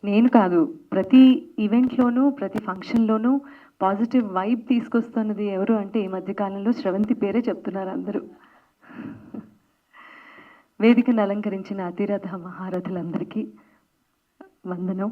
నేను కాదు. ప్రతి ఈవెంట్‌లోనూ, ప్రతి ఫంక్షన్‌లోనూ పాజిటివ్ వైబ్ తీసుకొస్తున్నది ఎవరు అంటే ఈ మధ్య కాలంలో స్రవంతి పేరే చెప్తున్నారు అందరూ. వేదికను అలంకరించిన అతిరథ మహారథులందరికీ వందనం.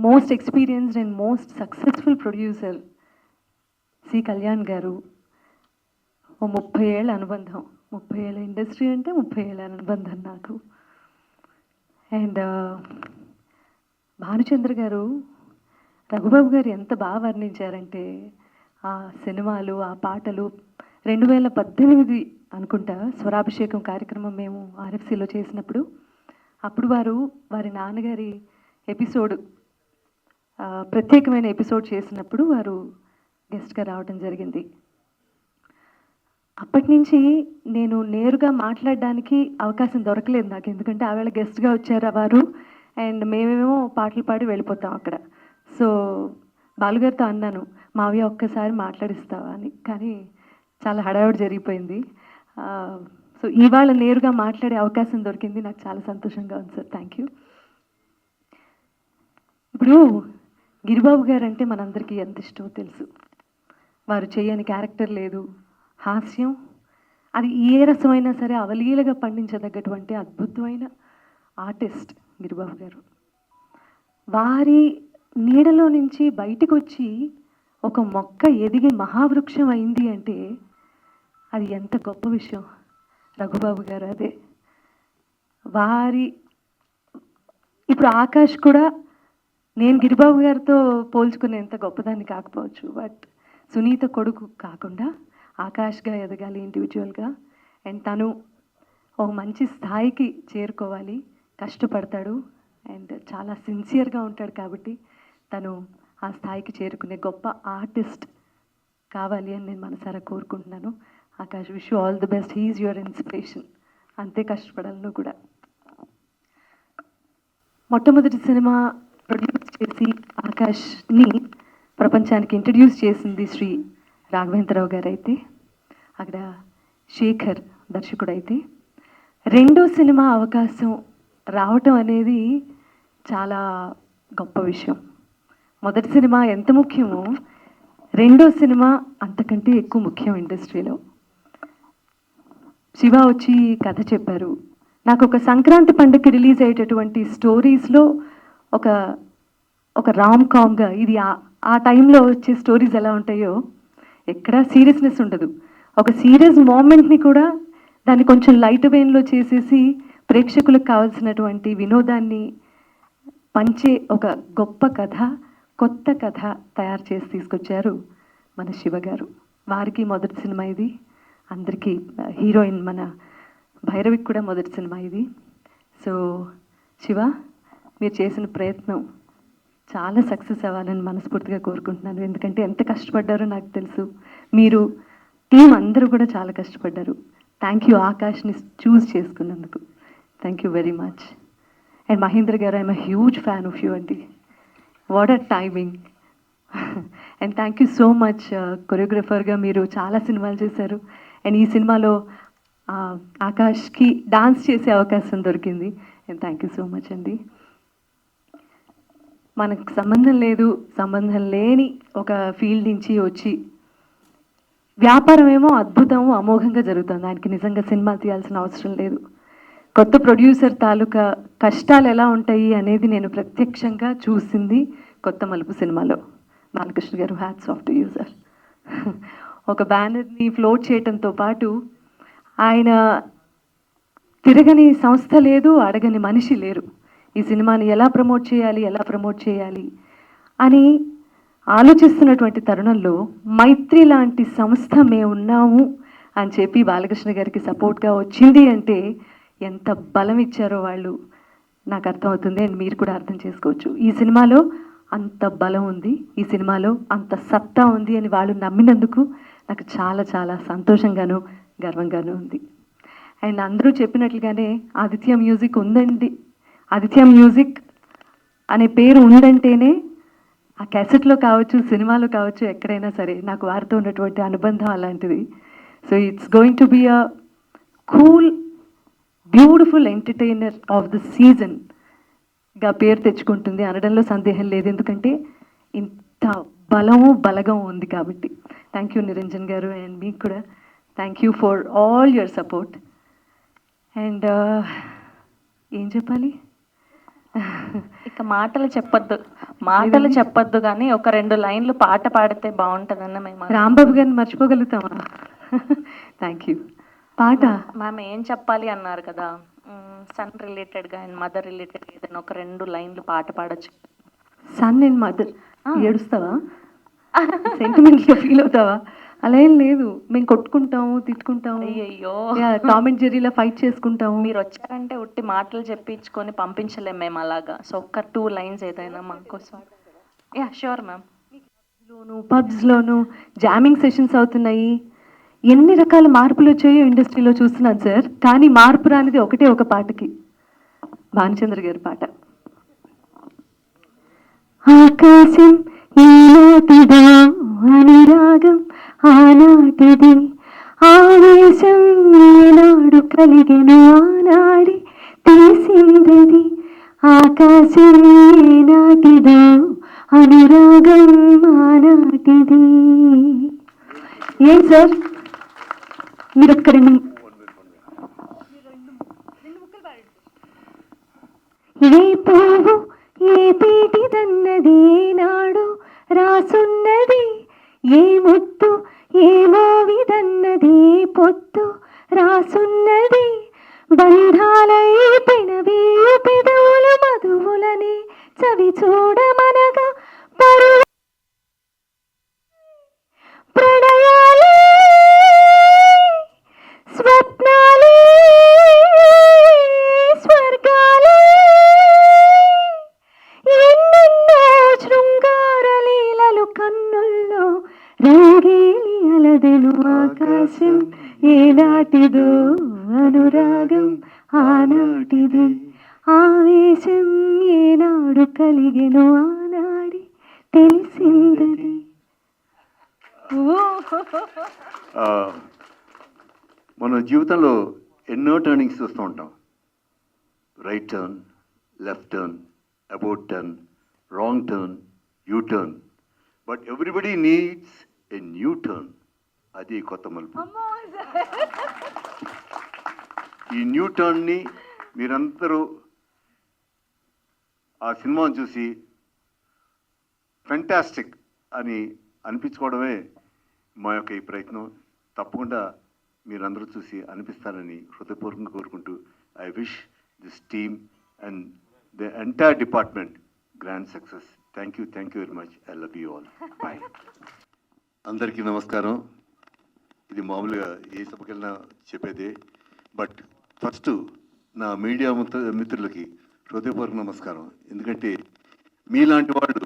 Most experienced and most successful producer C. Kalyan garu. ఓ 30 ఏళ్ల అనుబంధం. 30 ఏళ్ల ఇండస్ట్రీ అంటే 30 ఏళ్ల అనుబంధం నాకు. అండ్ భానుచంద్ర గారు, రఘుబాబు గారు ఎంత బాగా వర్ణించారంటే ఆ సినిమాలు, ఆ పాటలు 2018 అనుకుంటా స్వరాభిషేకం కార్యక్రమం మేము ఆర్ఎఫ్సిలో చేసినప్పుడు, అప్పుడు వారి నాన్నగారి ఎపిసోడ్, ప్రత్యేకమైన ఎపిసోడ్ చేసినప్పుడు వారు గెస్ట్గా రావడం జరిగింది. అప్పటి నుంచి నేను నేరుగా మాట్లాడడానికి అవకాశం దొరకలేదు నాకు. ఎందుకంటే ఆవేళ గెస్ట్గా వచ్చారు వారు, అండ్ మేమేమో పాటలు పాడి వెళ్ళిపోతాం అక్కడ. సో బాలుగారితో అన్నాను, మావయ్య ఒక్కసారి మాట్లాడిస్తావా అని. కానీ చాలా హడావుడి జరిగిపోయింది. సో ఇవాళ నేరుగా మాట్లాడే అవకాశం దొరికింది. నాకు చాలా సంతోషంగా ఉంది సార్. Thank you. ఇప్పుడు గిరిబాబు గారు అంటే మనందరికీ ఎంత ఇష్టమో తెలుసు. వారు చేయని క్యారెక్టర్ లేదు. హాస్యం అది ఏ రసమైనా సరే అవలీలగా పండించదగ్గటువంటి అద్భుతమైన ఆర్టిస్ట్ గిరిబాబు గారు. వారి నీడలో నుంచి బయటకు వచ్చి ఒక మొక్క ఎదిగి మహావృక్షం అయింది అంటే అది ఎంత గొప్ప విషయం. రఘుబాబు గారు అదే. వారి ఇప్పుడు ఆకాష్ కూడా నేను గిరిబాబు గారితో పోల్చుకునేంత గొప్పదాన్ని కాకపోవచ్చు, బట్ సునీత కొడుకు కాకుండా ఆకాష్గా ఎదగాలి ఇండివిజువల్గా. అండ్ తను ఒక మంచి స్థాయికి చేరుకోవాలి, కష్టపడతాడు అండ్ చాలా సిన్సియర్గా ఉంటాడు. కాబట్టి తను ఆ స్థాయికి చేరుకునే గొప్ప ఆర్టిస్ట్ కావాలి అని నేను మనసారా కోరుకుంటున్నాను. Akash, wish you all the best. He's your inspiration. అంతే కష్టపడాలి నువ్వు కూడా. మొట్టమొదటి సినిమా ప్రొడ్యూస్ చేసి ఆకాష్ని ప్రపంచానికి ఇంట్రడ్యూస్ చేసింది శ్రీ రాఘవేంద్రరావు గారు అయితే, అక్కడ శేఖర్ దర్శకుడు అయితే, రెండో సినిమా అవకాశం రావటం అనేది చాలా గొప్ప విషయం. మొదటి సినిమా ఎంత ముఖ్యమో రెండో సినిమా అంతకంటే ఎక్కువ ముఖ్యం ఇండస్ట్రీలో. శివ వచ్చి కథ చెప్పారు. నాకు ఒక సంక్రాంతి పండుగకి రిలీజ్ అయ్యేటటువంటి స్టోరీస్లో ఒక ఒక రామ్ కామ్గా ఇది ఆ టైంలో వచ్చే స్టోరీస్ ఎలా ఉంటాయో ఎక్కడా సీరియస్నెస్ ఉండదు. ఒక సీరియస్ మూమెంట్ని కూడా దాన్ని కొంచెం లైట్ వెయిన్లో చేసేసి ప్రేక్షకులకు కావాల్సినటువంటి వినోదాన్ని పంచే ఒక గొప్ప కథ, కొత్త కథ తయారు చేసి తీసుకొచ్చారు మన శివ గారు. వారికి మొదటి సినిమా ఇది. అందరికీ హీరోయిన్ మన భైరవికి కూడా మొదటి సినిమా ఇది. సో శివ, మీరు చేసిన ప్రయత్నం చాలా సక్సెస్ అవ్వాలని మనస్ఫూర్తిగా కోరుకుంటున్నాను. ఎందుకంటే ఎంత కష్టపడ్డారో నాకు తెలుసు. మీరు టీం అందరూ కూడా చాలా కష్టపడ్డారు. థ్యాంక్ యూ ఆకాష్ని చూస్ చేసుకున్నందుకు. Thank you very much. And Mahendra garu, I'm a huge fan of you అండి. What a timing. And thank you so much. కొరియోగ్రఫర్గా మీరు చాలా సినిమాలు చేశారు. అండ్ ఈ సినిమాలో ఆకాష్కి డాన్స్ చేసే అవకాశం దొరికింది. And thank you so much అండి. మనకు సంబంధం లేని ఒక ఫీల్డ్ నుంచి వచ్చి వ్యాపారం ఏమో అద్భుతము అమోఘంగా జరుగుతుంది. దానికి నిజంగా సినిమా తీయాల్సిన అవసరం లేదు. కొత్త ప్రొడ్యూసర్ తాలూకా కష్టాలు ఎలా ఉంటాయి అనేది నేను ప్రత్యక్షంగా చూసింది కొత్త మలుపు సినిమాలో. బాలకృష్ణ గారు, hats off to you sir. ఒక బ్యానర్ని ఫ్లోట్ చేయడంతో పాటు ఆయన తిరగని సంస్థ లేదు, అడగని మనిషి లేరు. ఈ సినిమాని ఎలా ప్రమోట్ చేయాలి అని ఆలోచిస్తున్నటువంటి తరుణంలో మైత్రి లాంటి సంస్థ మేము ఉన్నాము అని చెప్పి బాలకృష్ణ గారికి సపోర్ట్గా వచ్చింది అంటే ఎంత బలం ఇచ్చారో వాళ్ళు నాకు అర్థమవుతుంది. అండ్ మీరు కూడా అర్థం చేసుకోవచ్చు. ఈ సినిమాలో అంత బలం ఉంది, ఈ సినిమాలో అంత సత్తా ఉంది అని వాళ్ళు నమ్మినందుకు నాకు చాలా చాలా సంతోషంగాను గర్వంగాను ఉంది. అండ్ అందరూ చెప్పినట్లుగానే ఆదిత్య మ్యూజిక్ ఉందండి. ఆదిత్య మ్యూజిక్ అనే పేరు ఉందంటేనే ఆ క్యాసెట్లో కావచ్చు, సినిమాలో కావచ్చు, ఎక్కడైనా సరే నాకు వారితో ఉన్నటువంటి అనుబంధం అలాంటిది. So it's going to be a cool, beautiful entertainer of the season గా పేరు తెచ్చుకుంటుంది అనడంలో సందేహం లేదు, ఎందుకంటే ఇంత బలము బలగం ఉంది కాబట్టి. థ్యాంక్ యూ నిరంజన్ గారు, అండ్ మీకు కూడా thank you for all your support. And ఏం చెప్పాలి, ఇక మాటలు చెప్పొద్దు కానీ ఒక 2 లైన్లు పాట పాడితే బాగుంటుందన్న మేము. రాంబాబు గారిని మర్చిపోగలుగుతామా? Thank you. పాట మ్యామ్ ఏం చెప్పాలి అన్నారు కదా, సన్ రిలేటెడ్గా అండ్ మదర్ రిలేటెడ్ ఏదైనా ఒక 2 లైన్లు పాట పాడచ్చు. Son and mother. ఏడుస్తావా? సెంటిమెంట్గా ఫీల్ అవుతావా? అలా ఏం లేదు, మేము కొట్టుకుంటాము, తిట్టుకుంటాము, అయ్యయ్యో టామ్ అండ్ జెర్రీలా ఫైట్ చేసుకుంటాము. మీరు వచ్చారంటే ఉట్టి మాటలు చెప్పించుకొని పంపించలేము మేము అలాగా. సో ఒక్క 2 లైన్స్ ఏదైనా మా కోసం. Yeah sure ma'am. పబ్స్లోను జామింగ్ సెషన్స్ అవుతున్నాయి, ఎన్ని రకాల మార్పులు వచ్చాయో ఇండస్ట్రీలో చూస్తున్నాను సార్. కానీ మార్పు రానిది ఒకటే ఒక పాటకి, భానుచంద్ర గారి పాట. ఆకాశం ఈనాటిదో అనురాగం ఆనాటిది, ఆవేశం ఏనాడు కలిగెను ఆనాడి తెలిసిందది. ఆకాశం ఏనాటిదో అనురాగం ఆనాటిది. ఏం సార్ మీరు ఒక్క రెండు ఏ పువ్వు ఏ పీటిదన్నది నాడు రాసున్నది, ఏ ముత్తు ఏ మోవిదన్నది పొత్తు రాసున్నది. బంధాలై పెనవేయు పెదవులు మధువులని చవి చూడమనగా ప్రణయాలే స్వప్నాలే స్వర్గాలే ఎన్నెన్నో శృంగార లీలలు కన్నుల్లో రంగేలి అలదెను. ఆకాశం ఏనాటిదో అనురాగం ఆనాటిది, ఆవేశం ఏనాడు కలిగెను ఆనాడి తెలిసిందది. మన జీవితంలో ఎన్నో టర్నింగ్స్ చూస్తూ ఉంటాం. Right turn, left turn, about turn, wrong turn, you turn. But everybody needs a new turn. అది కొత్త మలుపు. ఈ న్యూ టర్న్ని మీరందరూ ఆ సినిమాను చూసి ఫెంటాస్టిక్ అని అనిపించుకోవడమే మా యొక్క ఈ ప్రయత్నం. తప్పకుండా మీరందరూ చూసి అనిపిస్తారని హృదయపూర్వకంగా కోరుకుంటూ, I wish this team and the entire department grand success. Thank you very much. I love you all. Bye. అందరికీ నమస్కారం. ఇది మామూలుగా ఏ సభకెళ్ళినా చెప్పేదే, బట్ ఫస్ట్ నా మీడియా మిత్రులకి హృదయపూర్వక నమస్కారం. ఎందుకంటే మీలాంటి వాళ్ళు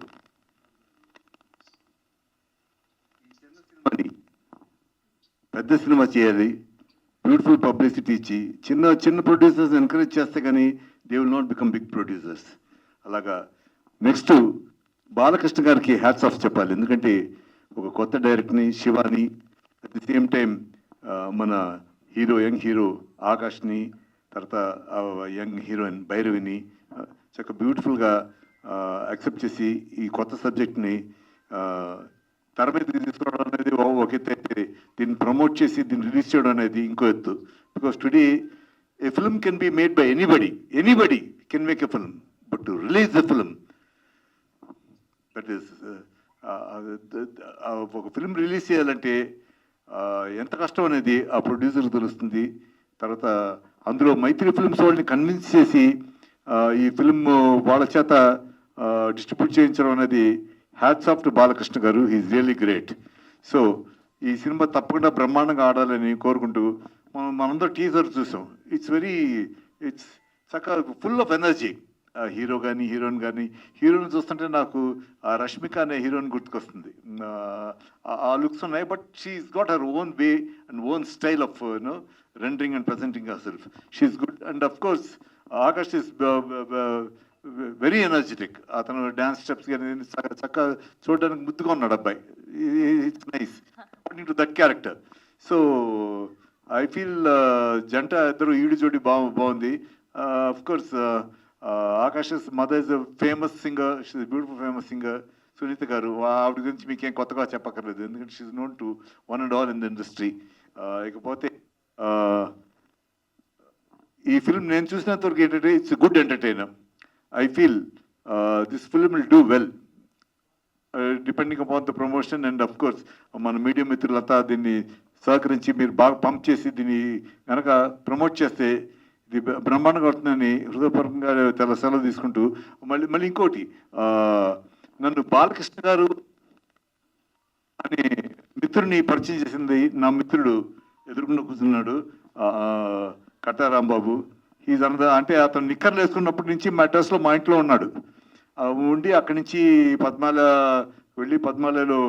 పెద్ద సినిమా చేయాలి, బ్యూటిఫుల్ పబ్లిసిటీ ఇచ్చి చిన్న ప్రొడ్యూసర్స్ ఎంకరేజ్ చేస్తే కానీ they will not become big producers. అలాగా నెక్స్ట్ బాలకృష్ణ గారికి హ్యాట్స్ ఆఫ్ చెప్పాలి. ఎందుకంటే ఒక కొత్త డైరెక్టర్ని, Shivani, at the same time మన యంగ్ హీరో ఆకాష్ని, తర్వాత యంగ్ హీరోయిన్ భైరవిని చక్కగా బ్యూటిఫుల్గా యాక్సెప్ట్ చేసి ఈ కొత్త సబ్జెక్ట్ని తెర మీద తీసుకోవడం అనేది ఒక ఎత్తు అయితే, దీన్ని ప్రమోట్ చేసి దీన్ని రిలీజ్ చేయడం అనేది ఇంకో ఎత్తు. Because today a film can be made by anybody can make a film, but to release the film, that is ఒక ఫిల్మ్ రిలీజ్ చేయాలంటే ఎంత కష్టం అనేది ఆ ప్రొడ్యూసర్కి తెలుస్తుంది. తర్వాత అందులో మైత్రి ఫిల్మ్స్ వాళ్ళని కన్విన్స్ చేసి ఈ ఫిల్మ్ వాళ్ళ చేత డిస్ట్రిబ్యూట్ చేయించడం అనేది hats off to Balakrishna garu. He's really great. So ఈ సినిమా తప్పకుండా బ్రహ్మాండంగా ఆడాలని కోరుకుంటూ, మనందరూ టీజర్ చూసాం. ఇట్స్ చక్కగా ఫుల్ ఆఫ్ ఎనర్జీ. హీరో కానీ హీరోయిన్ కానీ, హీరోయిన్ చూస్తుంటే నాకు రష్మిక అనే హీరోయిన్ గుర్తుకొస్తుంది. ఆ లుక్స్ ఉన్నాయి, but she's got her own way and own style of rendering and presenting herself. She's good. And of course Akash is very energetic. అతను dance steps కానీ చక్కగా చూడడానికి ముద్దుగా ఉన్నాడు అబ్బాయి. It's nice to that character. So I feel జంట ఇద్దరు ఈడు జోడి బాగుంది. Of course Akash mother is famous singer, she's beautiful famous singer. Sunitha garu, ఆవిడ గురించి మీకేం కొత్తగా చెప్పక్కర్లేదు, ఎందుకంటే she's known to one and all in the industry. ఇకపోతే ఈ ఫిల్మ్ నేను చూసినంత వరకు ఏంటంటే it's good entertainer. I feel this film will do well depending upon the promotion. And of course మన మీడియా మిత్రులంతా దీన్ని సహకరించి మీరు బాగా పంప్ చేసి దీన్ని కనుక ప్రమోట్ చేస్తే ఇది బ్రహ్మాండంగా అవుతుందని హృదయపూర్వకంగా చాలా సెలవు తీసుకుంటూ, మళ్ళీ ఇంకోటి, నన్ను బాలకృష్ణ గారు అనే మిత్రుడిని పరిచయం చేసింది నా మిత్రుడు ఎదురుకుండా కూర్చున్నాడు, కట్టా రాంబాబు. ఈజ్ అనదర్, అంటే అతను నిక్కర్లు వేసుకున్నప్పటి నుంచి మెడ్రాస్లో మా ఇంట్లో ఉన్నాడు. ఉండి అక్కడి నుంచి పద్మాల వెళ్ళి పద్మాలలో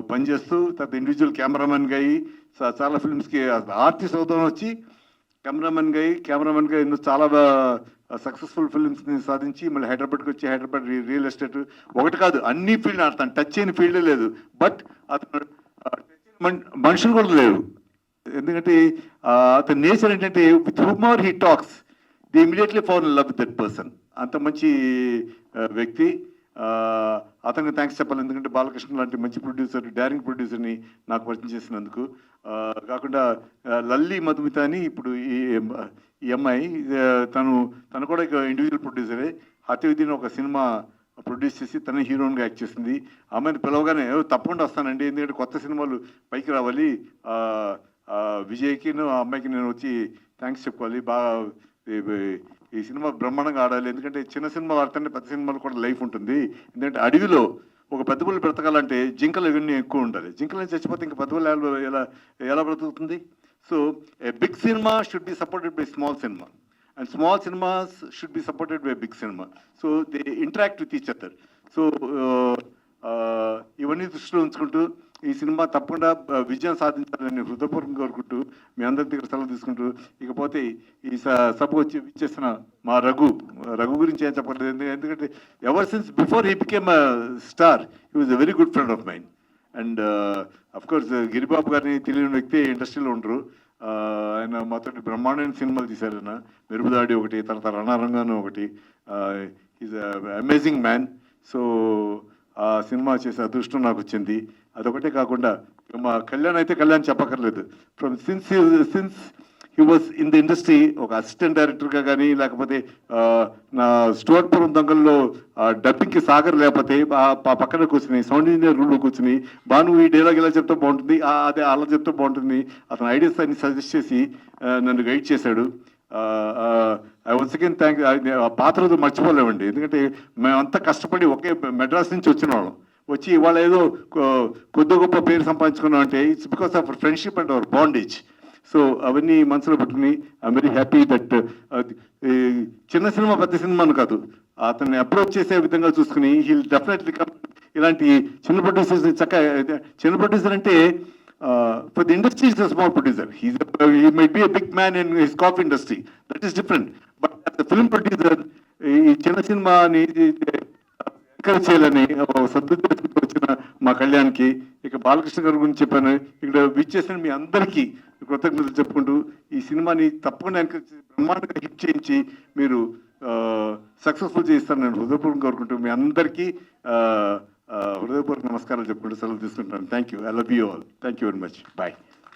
పనిచేస్తూ తర్వాత ఇండివిజువల్ కెమెరామెన్గా అయ్యి చాలా ఫిల్మ్స్కి ఆర్టిస్ట్ అవుతాను వచ్చి కెమెరామెన్గా ఎన్నో చాలా సక్సెస్ఫుల్ ఫిల్మ్స్ని సాధించి మళ్ళీ హైదరాబాద్కి వచ్చి హైదరాబాద్ రియల్ ఎస్టేట్ ఒకటి కాదు అన్ని ఫీల్డ్ అతను టచ్ అయిన ఫీల్డే లేదు. బట్ అతను మనుషులు కూడా లేరు, ఎందుకంటే అతని నేచర్ ఏంటంటే with humour he talks the immediately fall in love with that person. అంత మంచి వ్యక్తి. అతనికి థ్యాంక్స్ చెప్పాలి, ఎందుకంటే బాలకృష్ణ లాంటి మంచి ప్రొడ్యూసర్, డైరెక్ట్ ప్రొడ్యూసర్ని నాకు పరిచయం చేసినందుకు. కాకుండా లల్లి మధుమిత అని ఇప్పుడు ఈ అమ్మాయి, తను కూడా ఇండివిజువల్ ప్రొడ్యూసరే. హత్యవిధిని ఒక సినిమా ప్రొడ్యూస్ చేసి తన హీరోయిన్గా యాక్ట్ చేసింది. అమ్మాయిని పిలవగానే తప్పకుండా వస్తానండి, ఎందుకంటే కొత్త సినిమాలు పైకి రావాలి, విజయ్కి ఆ అమ్మాయికి నేను వచ్చి థ్యాంక్స్ చెప్పుకోవాలి, బాగా ఈ సినిమా బ్రహ్మాండంగా ఆడాలి, ఎందుకంటే చిన్న సినిమా ఆడితేనే పెద్ద సినిమాలు కూడా లైఫ్ ఉంటుంది. ఎందుకంటే అడవిలో ఒక పెద్ద పుల్లి బ్రతకాలంటే జింకలు ఇవన్నీ ఎక్కువ ఉండాలి, జింకలు చచ్చిపోతే ఇంకా పెద్ద పుల్లి ఎలా బ్రతుకుతుంది? So a big cinema should be supported by small cinema and small cinemas should be supported by big cinema. So they interact with each other. So ఇవన్నీ దృష్టిలో ఉంచుకుంటూ ఈ సినిమా తప్పకుండా విజయం సాధించాలని హృదయపూర్వకంగా కోరుకుంటూ మీ అందరి దగ్గర సెలవు తీసుకుంటూ, ఇకపోతే ఈ సభకు వచ్చి ఇచ్చేసిన మా రఘు గురించి ఏం చెప్పలేదు, ఎందుకంటే ever since before he became star he was a very good friend of mind. And of course Giribabu గారిని తెలియని వ్యక్తి ఇండస్ట్రీలో ఉండరు. ఆయన మాతో బ్రహ్మాండమైన సినిమాలు తీశారు. ఆయన మెరుపుదాడి ఒకటి, తర్వాత రణరంగాను ఒకటి. Is amazing man. సో ఆ సినిమా చేసే అదృష్టం నాకు వచ్చింది. అదొకటే కాకుండా మా కళ్యాణ్ చెప్పక్కర్లేదు. Since he was in the industry ఒక అసిస్టెంట్ డైరెక్టర్గా కానీ, లేకపోతే నా స్టోర్పురం దొంగల్లో డబ్బింగ్కి సాగర్ లేకపోతే పక్కన కూర్చుని సౌండ్ ఇంజనీర్ రూమ్లో కూర్చుని భాను ఈ డైలాగ్ ఇలా చెప్తే బాగుంటుంది, అదే అలా చెప్తే బాగుంటుంది, అతను ఐడియాస్ అన్ని సజెస్ట్ చేసి నన్ను గైడ్ చేశాడు. I once again thank. పాత రోజు మర్చిపోలేమండి, ఎందుకంటే మేమంతా కష్టపడి ఒకే మెడ్రాస్ నుంచి వచ్చిన వాళ్ళం, వచ్చి ఇవాళ ఏదో కొద్ది గొప్ప పేరు సంపాదించుకున్నాం అంటే it's because of friendship and hour bondage. So అవన్నీ మనసులో పెట్టుకుని ఐఎమ్ వెరీ హ్యాపీ దట్ చిన్న సినిమా పెద్ద సినిమాను కాదు, అతన్ని అప్రోచ్ చేసే విధంగా చూసుకుని హీల్ డెఫినెట్లీ కమ్. ఇలాంటి చిన్న ప్రొడ్యూసర్స్ చక్కగా, చిన్న ప్రొడ్యూసర్ అంటే for the industry is a small producer. He might be a big man in his coffee industry. That is different. But as a film producer, ఈ చిన్న సినిమాని ఎంకరేజ్ చేయాలని సద్దుద్దేశంతో వచ్చిన మా కళ్యాణ్కి, ఇక బాలకృష్ణ గారి గురించి చెప్పాను, ఇక్కడ విచ్చేసిన మీ అందరికీ కృతజ్ఞతలు చెప్పుకుంటూ ఈ సినిమాని తప్పకుండా ఎంకరేజ్ చేసి బ్రహ్మాండంగా హిట్ చేయించి మీరు సక్సెస్ఫుల్ చేయిస్తారని నేను హృదయపూర్వకంగా కోరుకుంటూ మీ అందరికీ హృదయపూర్వక నమస్కారాలు చెప్పుకుంటూ సెలవు తీసుకుంటాను. Thank you. I love you all. Thank you very much. Bye.